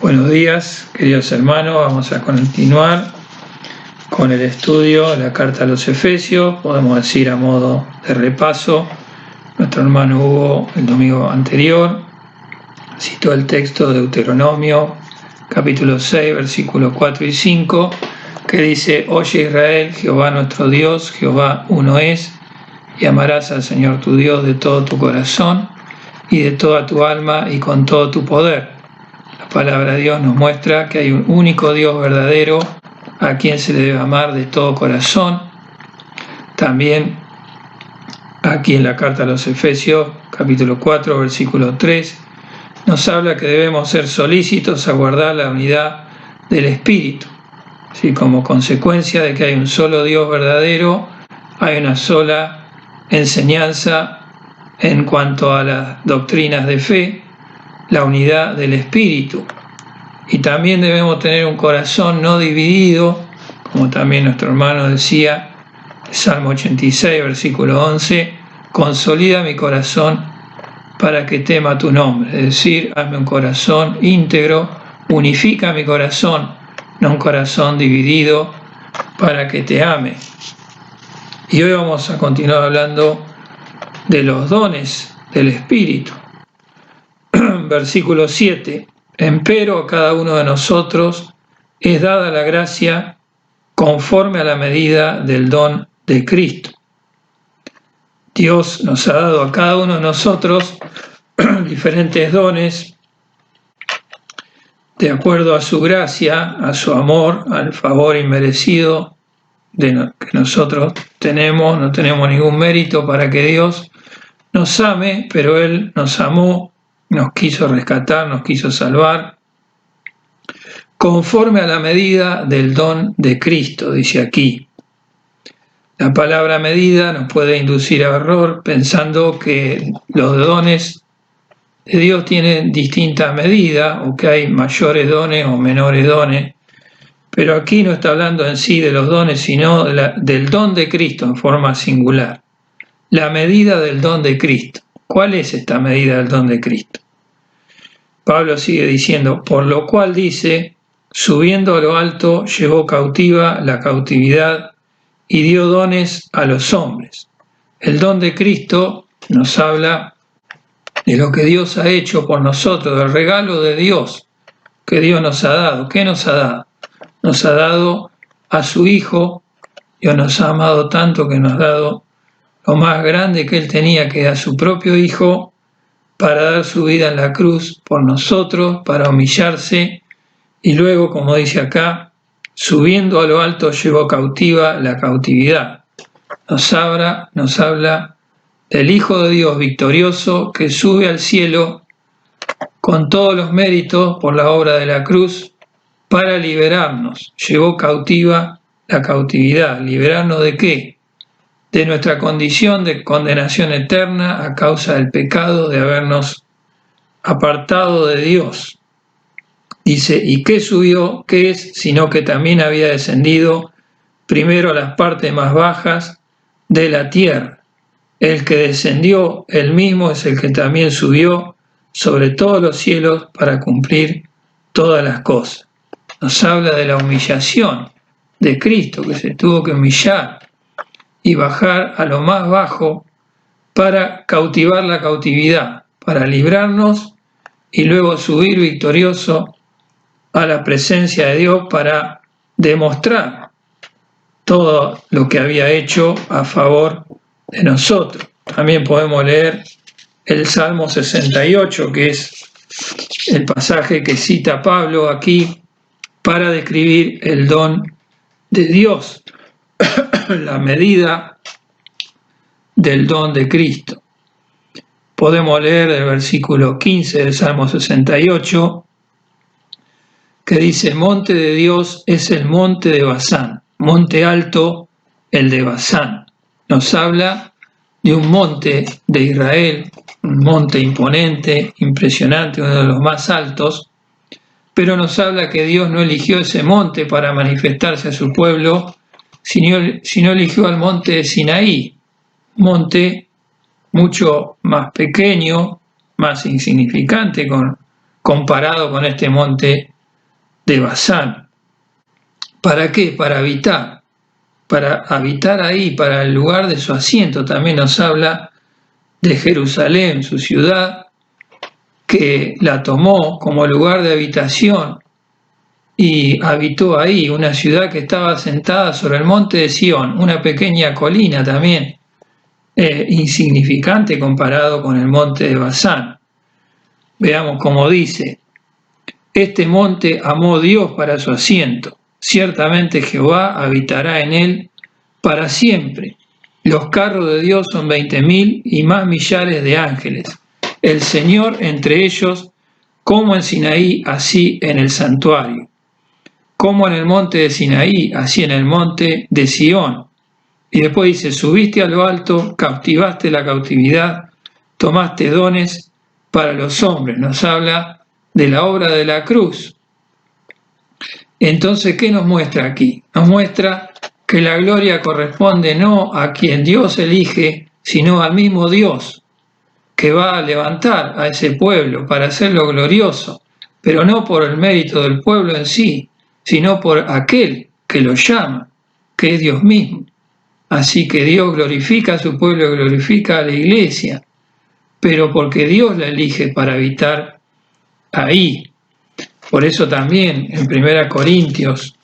Buenos días, queridos hermanos. Vamos a continuar con el estudio de la carta a los Efesios. Podemos decir a modo de repaso, nuestro hermano Hugo el domingo anterior citó el texto de Deuteronomio, capítulo 6, versículos 4 y 5, que dice: Oye Israel, Jehová nuestro Dios, Jehová uno es, y amarás al Señor tu Dios de todo tu corazón y de toda tu alma y con todo tu poder. La palabra de Dios nos muestra que hay un único Dios verdadero a quien se le debe amar de todo corazón. También aquí en la carta a los Efesios, capítulo 4, versículo 3, nos habla que debemos ser solícitos a guardar la unidad del Espíritu. ¿Sí? Como consecuencia de que hay un solo Dios verdadero, hay una sola enseñanza en cuanto a las doctrinas de fe, la unidad del Espíritu. Y también debemos tener un corazón no dividido, como también nuestro hermano decía, Salmo 86, versículo 11, consolida mi corazón para que tema tu nombre. Es decir, hazme un corazón íntegro, unifica mi corazón, no un corazón dividido, para que te ame. Y hoy vamos a continuar hablando de los dones del Espíritu. Versículo 7. Empero a cada uno de nosotros es dada la gracia conforme a la medida del don de Cristo. Dios nos ha dado a cada uno de nosotros diferentes dones de acuerdo a su gracia, a su amor, al favor inmerecido que nosotros tenemos. No tenemos ningún mérito para que Dios nos ame, pero Él nos amó, nos quiso rescatar, nos quiso salvar, conforme a la medida del don de Cristo, dice aquí. La palabra medida nos puede inducir a error pensando que los dones de Dios tienen distintas medidas o que hay mayores dones o menores dones, pero aquí no está hablando en sí de los dones, sino del don de Cristo en forma singular. La medida del don de Cristo. ¿Cuál es esta medida del don de Cristo? Pablo sigue diciendo, por lo cual dice, subiendo a lo alto, llevó cautiva la cautividad y dio dones a los hombres. El don de Cristo nos habla de lo que Dios ha hecho por nosotros, del regalo de Dios que Dios nos ha dado. ¿Qué nos ha dado? Nos ha dado a su Hijo. Dios nos ha amado tanto que nos ha dado lo más grande que Él tenía, que era su propio Hijo, para dar su vida en la cruz por nosotros, para humillarse, y luego, como dice acá, subiendo a lo alto llevó cautiva la cautividad. Nos habla del Hijo de Dios victorioso que sube al cielo con todos los méritos por la obra de la cruz para liberarnos. Llevó cautiva la cautividad. ¿Liberarnos de qué? De nuestra condición de condenación eterna a causa del pecado, de habernos apartado de Dios. Dice, ¿y qué subió? ¿Qué es? Sino que también había descendido primero a las partes más bajas de la tierra. El que descendió, él mismo es el que también subió sobre todos los cielos para cumplir todas las cosas. Nos habla de la humillación de Cristo, que se tuvo que humillar y bajar a lo más bajo para cautivar la cautividad, para librarnos y luego subir victorioso a la presencia de Dios para demostrar todo lo que había hecho a favor de nosotros. También podemos leer el Salmo 68, que es el pasaje que cita Pablo aquí para describir el don de Dios, la medida del don de Cristo. Podemos leer el versículo 15 del Salmo 68, que dice, monte de Dios es el monte de Basán, monte alto el de Basán. Nos habla de un monte de Israel, un monte imponente, impresionante, uno de los más altos, pero nos habla que Dios no eligió ese monte para manifestarse a su pueblo, sino eligió al monte de Sinaí, monte mucho más pequeño, más insignificante con comparado con este monte de Basán. ¿Para qué? Para habitar ahí, para el lugar de su asiento. También nos habla de Jerusalén, su ciudad, que la tomó como lugar de habitación y habitó ahí, una ciudad que estaba asentada sobre el monte de Sión, una pequeña colina también, insignificante comparado con el monte de Basán. Veamos cómo dice: este monte amó Dios para su asiento, ciertamente Jehová habitará en él para siempre. Los carros de Dios son 20.000 y más millares de ángeles. El Señor entre ellos, como en Sinaí, así en el santuario. Como en el monte de Sinaí, así en el monte de Sión. Y después dice: subiste a lo alto, cautivaste la cautividad, tomaste dones para los hombres. Nos habla de la obra de la cruz. Entonces, ¿qué nos muestra aquí? Nos muestra que la gloria corresponde no a quien Dios elige, sino al mismo Dios, que va a levantar a ese pueblo para hacerlo glorioso, pero no por el mérito del pueblo en sí, sino por aquel que lo llama, que es Dios mismo. Así que Dios glorifica a su pueblo, glorifica a la iglesia, pero porque Dios la elige para habitar ahí. Por eso también en 1 Corintios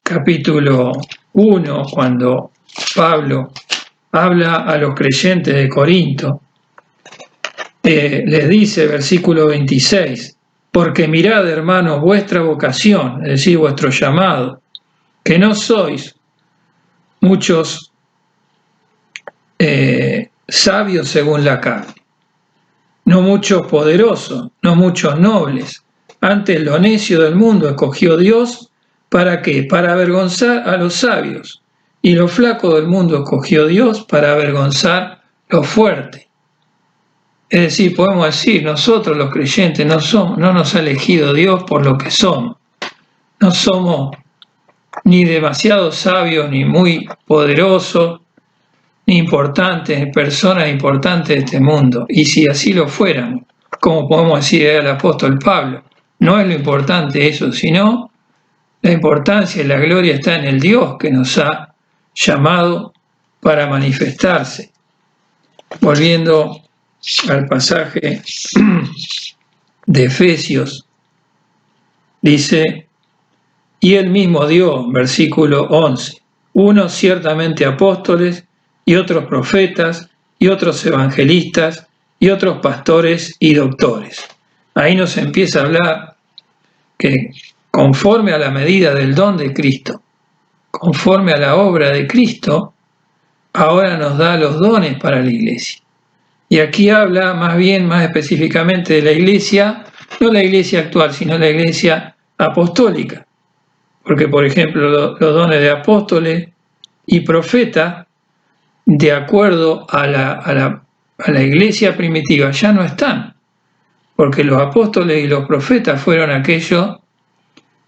capítulo 1, cuando Pablo habla a los creyentes de Corinto, les dice, versículo 26, porque mirad, hermanos, vuestra vocación, es decir, vuestro llamado, que no sois muchos sabios según la carne, no muchos poderosos, no muchos nobles. Antes lo necio del mundo escogió Dios, ¿para qué? Para avergonzar a los sabios. Y lo flaco del mundo escogió Dios para avergonzar lo fuerte. Es decir, podemos decir, nosotros los creyentes no nos ha elegido Dios por lo que somos. No somos ni demasiado sabios, ni muy poderosos, ni importantes, ni personas importantes de este mundo. Y si así lo fuéramos, como podemos decir al apóstol Pablo, no es lo importante eso, sino la importancia y la gloria está en el Dios que nos ha llamado para manifestarse. Volviendo al pasaje de Efesios, dice: y él mismo dio, versículo 11, unos ciertamente apóstoles, y otros profetas, y otros evangelistas, y otros pastores y doctores. Ahí nos empieza a hablar que conforme a la medida del don de Cristo, conforme a la obra de Cristo, ahora nos da los dones para la iglesia. Y aquí habla más específicamente de la iglesia, no la iglesia actual, sino la iglesia apostólica. Porque, por ejemplo, los dones de apóstoles y profeta, de acuerdo a la iglesia primitiva, ya no están. Porque los apóstoles y los profetas fueron aquellos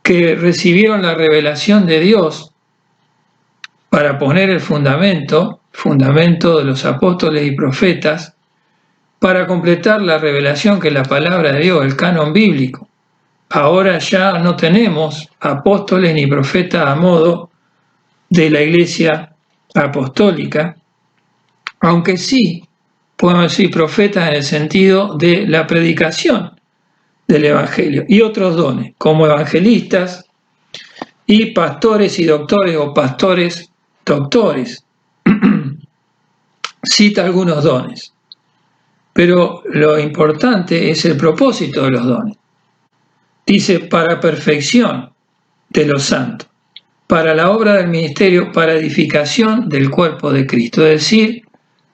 que recibieron la revelación de Dios para poner el fundamento de los apóstoles y profetas, para completar la revelación que es la palabra de Dios, el canon bíblico. Ahora ya no tenemos apóstoles ni profetas a modo de la iglesia apostólica, aunque sí podemos decir profetas en el sentido de la predicación del evangelio, y otros dones, como evangelistas y pastores y doctores, o pastores doctores. Cita algunos dones, pero lo importante es el propósito de los dones. Dice: para perfección de los santos, para la obra del ministerio, para edificación del cuerpo de Cristo, es decir,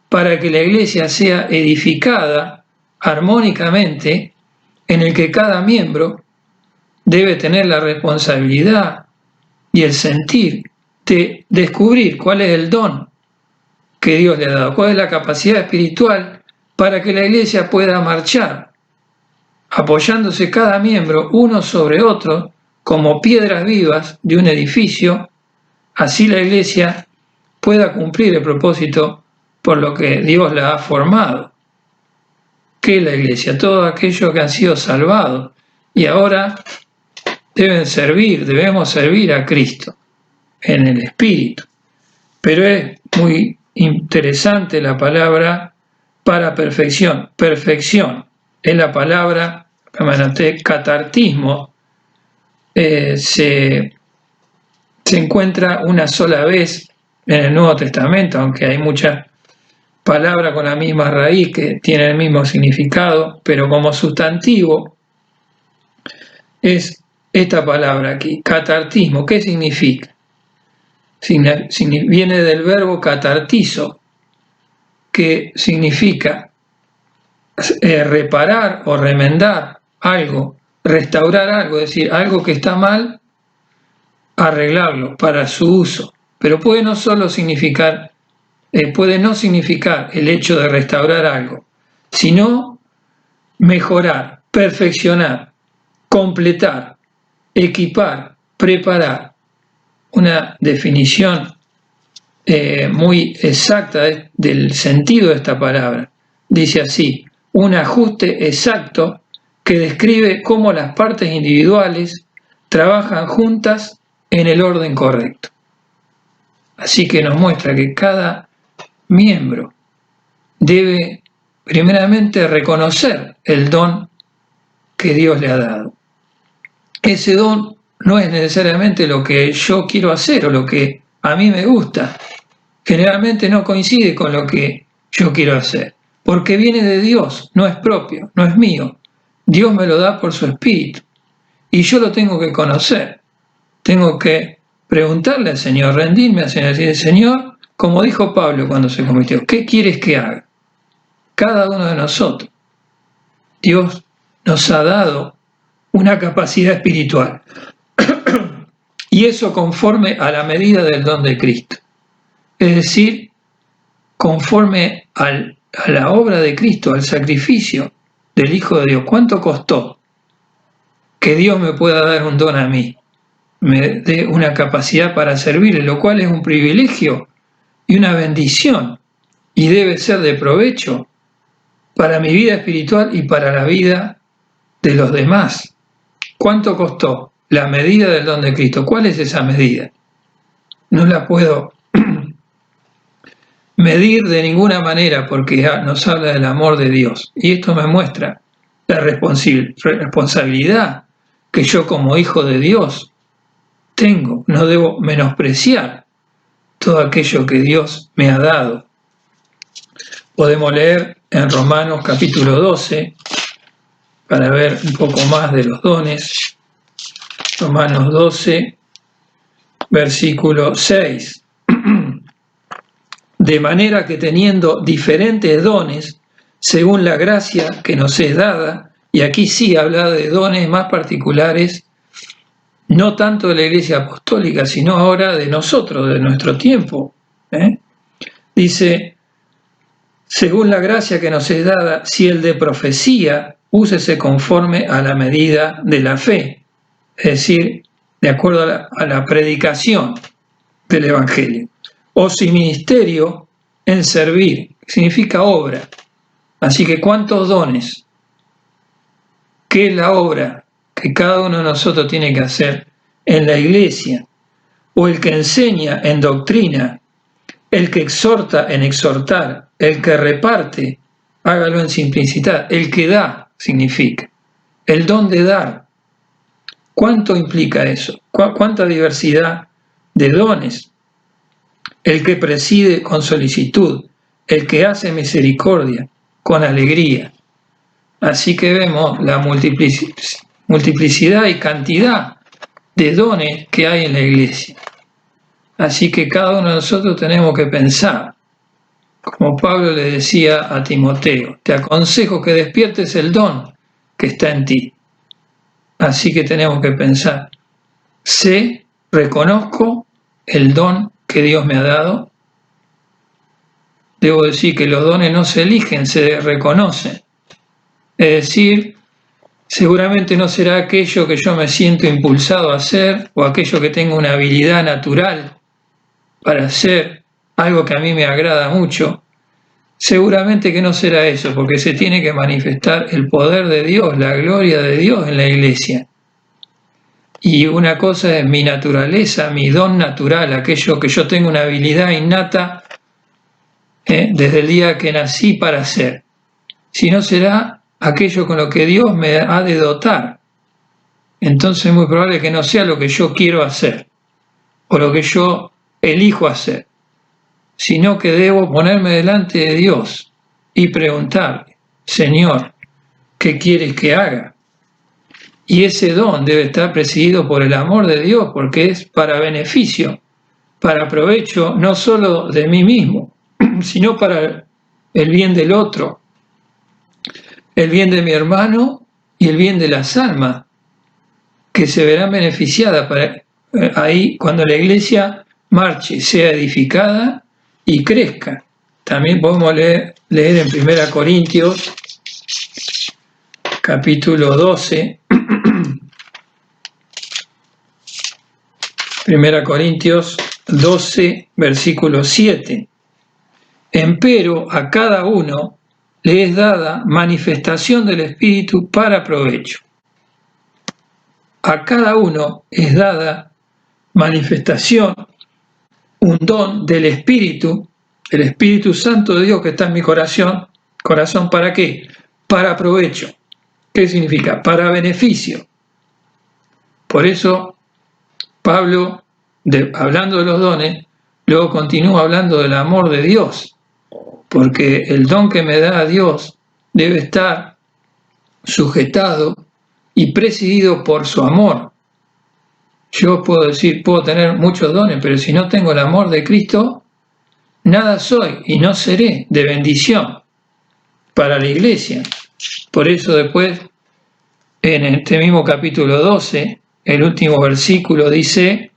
para que la iglesia sea edificada armónicamente, en el que cada miembro debe tener la responsabilidad y el sentir de descubrir cuál es el don que Dios le ha dado, cuál es la capacidad espiritual para que la iglesia pueda marchar, apoyándose cada miembro uno sobre otro como piedras vivas de un edificio. Así la iglesia pueda cumplir el propósito por lo que Dios la ha formado. ¿Qué es la iglesia? Todos aquellos que han sido salvados y ahora debemos servir a Cristo en el Espíritu. Pero es muy interesante la palabra para perfección. Perfección es la palabra, catartismo, se encuentra una sola vez en el Nuevo Testamento, aunque hay muchas palabras con la misma raíz que tienen el mismo significado, pero como sustantivo es esta palabra aquí, catartismo. ¿Qué significa? Viene del verbo catartizo, que significa reparar o remendar algo, restaurar algo, es decir, algo que está mal, arreglarlo para su uso. Pero puede no significar el hecho de restaurar algo, sino mejorar, perfeccionar, completar, equipar, preparar. Una definición muy exacta del sentido de esta palabra. Dice así: un ajuste exacto que describe cómo las partes individuales trabajan juntas en el orden correcto. Así que nos muestra que cada miembro debe primeramente reconocer el don que Dios le ha dado. Ese don no es necesariamente lo que yo quiero hacer o lo que a mí me gusta. Generalmente no coincide con lo que yo quiero hacer, porque viene de Dios, no es propio, no es mío. Dios me lo da por su Espíritu y yo lo tengo que conocer. Tengo que preguntarle al Señor, rendirme al Señor, decir: Señor, como dijo Pablo cuando se convirtió, ¿qué quieres que haga? Cada uno de nosotros. Dios nos ha dado una capacidad espiritual y eso conforme a la medida del don de Cristo. Es decir, conforme a la obra de Cristo, al sacrificio del Hijo de Dios. ¿Cuánto costó que Dios me pueda dar un don a mí? Me dé una capacidad para servirle, lo cual es un privilegio y una bendición, y debe ser de provecho para mi vida espiritual y para la vida de los demás. ¿Cuánto costó? La medida del don de Cristo. ¿Cuál es esa medida? No la puedo medir de ninguna manera porque nos habla del amor de Dios. Y esto me muestra la responsabilidad que yo como hijo de Dios tengo. No debo menospreciar todo aquello que Dios me ha dado. Podemos leer en Romanos capítulo 12 para ver un poco más de los dones. Romanos 12, versículo 6. De manera que teniendo diferentes dones, según la gracia que nos es dada, y aquí sí habla de dones más particulares, no tanto de la Iglesia Apostólica, sino ahora de nosotros, de nuestro tiempo. Dice: según la gracia que nos es dada, si el de profecía, úsese conforme a la medida de la fe, es decir, de acuerdo a la predicación del Evangelio. O si ministerio, en servir, significa obra. Así que ¿cuántos dones? ¿Qué es la obra que cada uno de nosotros tiene que hacer en la iglesia? O el que enseña en doctrina, el que exhorta en exhortar, el que reparte, hágalo en simplicidad, el que da, significa, el don de dar. ¿Cuánto implica eso? ¿Cuánta diversidad de dones? El que preside con solicitud, el que hace misericordia con alegría. Así que vemos la multiplicidad y cantidad de dones que hay en la iglesia. Así que cada uno de nosotros tenemos que pensar, como Pablo le decía a Timoteo: te aconsejo que despiertes el don que está en ti. Así que tenemos que pensar: reconozco el don que Dios me ha dado. Debo decir que los dones no se eligen, se reconocen. Es decir, seguramente no será aquello que yo me siento impulsado a hacer o aquello que tengo una habilidad natural para hacer, algo que a mí me agrada mucho, Seguramente que no será eso, porque se tiene que manifestar el poder de Dios, la gloria de Dios en la iglesia. Y una cosa es mi naturaleza, mi don natural, aquello que yo tengo una habilidad innata desde el día que nací para hacer. Si no será aquello con lo que Dios me ha de dotar. Entonces es muy probable que no sea lo que yo quiero hacer o lo que yo elijo hacer, sino que debo ponerme delante de Dios y preguntarle, Señor, ¿qué quieres que haga? Y ese don debe estar presidido por el amor de Dios, porque es para beneficio, para provecho no solo de mí mismo, sino para el bien del otro, el bien de mi hermano y el bien de las almas, que se verán beneficiadas ahí cuando la iglesia marche, sea edificada y crezca. También podemos leer en 1 Corintios, capítulo 12, 1 Corintios 12, versículo 7. Empero a cada uno le es dada manifestación del Espíritu para provecho. A cada uno es dada manifestación, un don del Espíritu, el Espíritu Santo de Dios que está en mi corazón. ¿Corazón para qué? Para provecho. ¿Qué significa? Para beneficio. Por eso Pablo, hablando de los dones, luego continúa hablando del amor de Dios, porque el don que me da Dios debe estar sujetado y presidido por su amor. Yo puedo decir, puedo tener muchos dones, pero si no tengo el amor de Cristo, nada soy y no seré de bendición para la iglesia. Por eso después, en este mismo capítulo 12, el último versículo dice,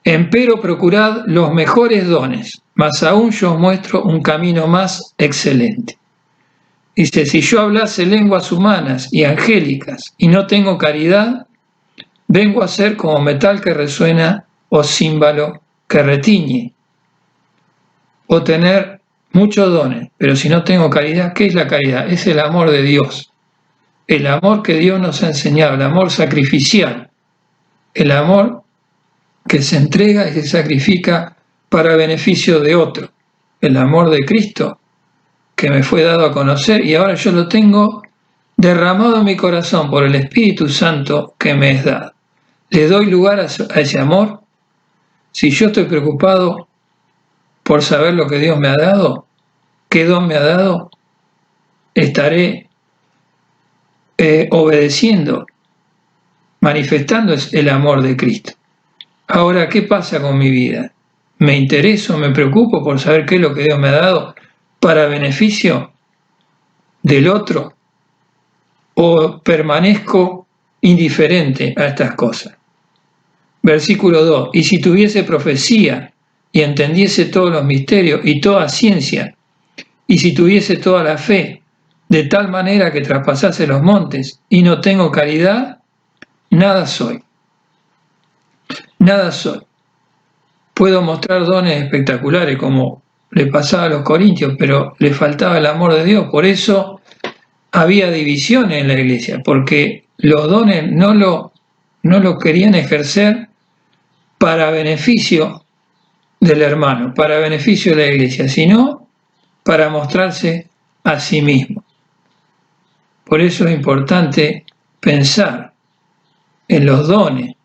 empero procurad los mejores dones, mas aún yo os muestro un camino más excelente. Dice, si yo hablase lenguas humanas y angélicas y no tengo caridad, vengo a ser como metal que resuena o címbalo que retiñe. O tener muchos dones, pero si no tengo caridad, ¿qué es la caridad? Es el amor de Dios. El amor que Dios nos ha enseñado, el amor sacrificial. El amor que se entrega y se sacrifica para beneficio de otro. El amor de Cristo que me fue dado a conocer y ahora yo lo tengo derramado en mi corazón por el Espíritu Santo que me es dado. ¿Le doy lugar a ese amor? Si yo estoy preocupado por saber lo que Dios me ha dado, qué don me ha dado, estaré obedeciendo, manifestando el amor de Cristo. Ahora, ¿qué pasa con mi vida? ¿Me intereso, me preocupo por saber qué es lo que Dios me ha dado para beneficio del otro? ¿O permanezco indiferente a estas cosas? Versículo 2. Y si tuviese profecía y entendiese todos los misterios y toda ciencia, y si tuviese toda la fe, de tal manera que traspasase los montes, y no tengo caridad, nada soy. Nada soy. Puedo mostrar dones espectaculares como le pasaba a los corintios, pero le faltaba el amor de Dios. Por eso había divisiones en la iglesia, porque los dones no lo querían ejercer para beneficio del hermano, para beneficio de la iglesia, sino para mostrarse a sí mismo. Por eso es importante pensar en los dones,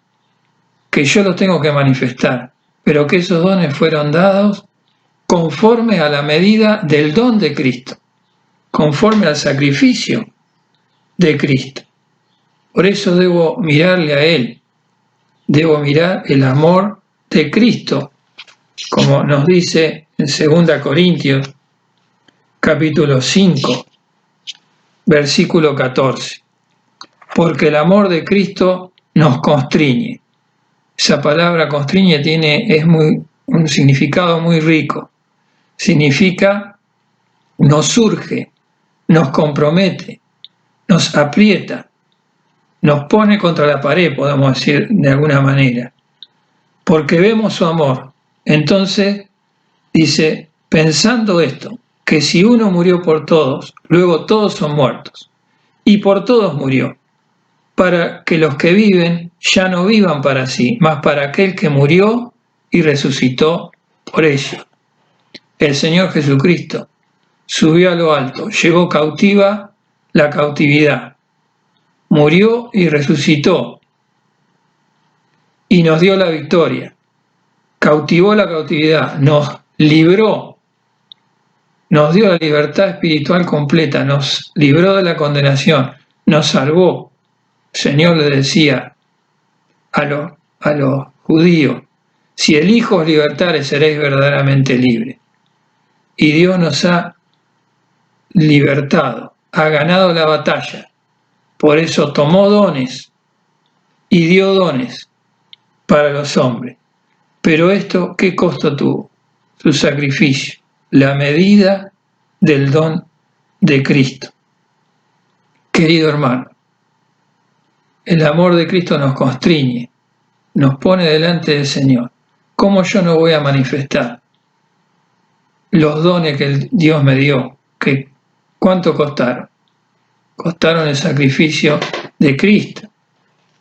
que yo los tengo que manifestar, pero que esos dones fueron dados conforme a la medida del don de Cristo, conforme al sacrificio de Cristo. Por eso debo mirarle a Él, debo mirar el amor de Cristo, como nos dice en 2 Corintios, capítulo 5, versículo 14. Porque el amor de Cristo nos constriñe. Esa palabra constriñe es un significado muy rico. Significa nos surge, nos compromete, nos aprieta, nos pone contra la pared, podemos decir de alguna manera, porque vemos su amor. Entonces, dice, pensando esto, que si uno murió por todos, luego todos son muertos. Y por todos murió, para que los que viven ya no vivan para sí, mas para aquel que murió y resucitó por ellos. El Señor Jesucristo subió a lo alto, llevó cautiva la cautividad, murió y resucitó y nos dio la victoria. Cautivó la cautividad, nos libró, nos dio la libertad espiritual completa, nos libró de la condenación, nos salvó. El Señor le decía a los judíos, si el Hijo os libertare seréis verdaderamente libres. Y Dios nos ha libertado, ha ganado la batalla. Por eso tomó dones y dio dones para los hombres. Pero esto, ¿qué costo tuvo? Su sacrificio, la medida del don de Cristo. Querido hermano, el amor de Cristo nos constriñe, nos pone delante del Señor. ¿Cómo yo no voy a manifestar los dones que Dios me dio? ¿Cuánto costaron? Costaron el sacrificio de Cristo.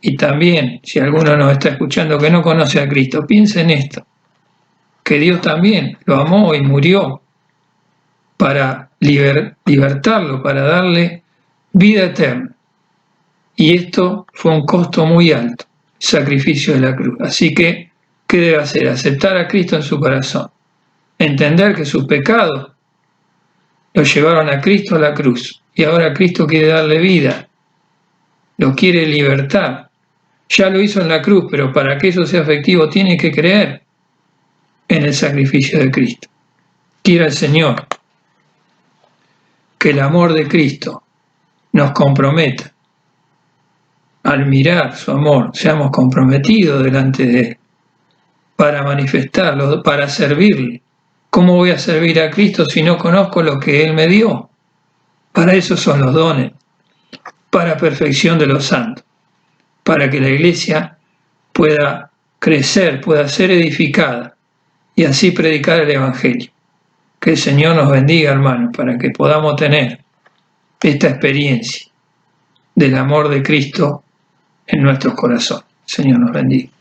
Y también, si alguno nos está escuchando que no conoce a Cristo, piense en esto, que Dios también lo amó y murió para libertarlo, para darle vida eterna. Y esto fue un costo muy alto, el sacrificio de la cruz. Así que, ¿qué debe hacer? Aceptar a Cristo en su corazón, entender que sus pecados lo llevaron a Cristo a la cruz, y ahora Cristo quiere darle vida, lo quiere libertar. Ya lo hizo en la cruz, pero para que eso sea efectivo tiene que creer en el sacrificio de Cristo. Quiera el Señor que el amor de Cristo nos comprometa. Al mirar su amor, seamos comprometidos delante de Él para manifestarlo, para servirle. ¿Cómo voy a servir a Cristo si no conozco lo que Él me dio? Para eso son los dones, para perfección de los santos, para que la iglesia pueda crecer, pueda ser edificada y así predicar el Evangelio. Que el Señor nos bendiga, hermanos, para que podamos tener esta experiencia del amor de Cristo en nuestros corazones. El Señor nos bendiga.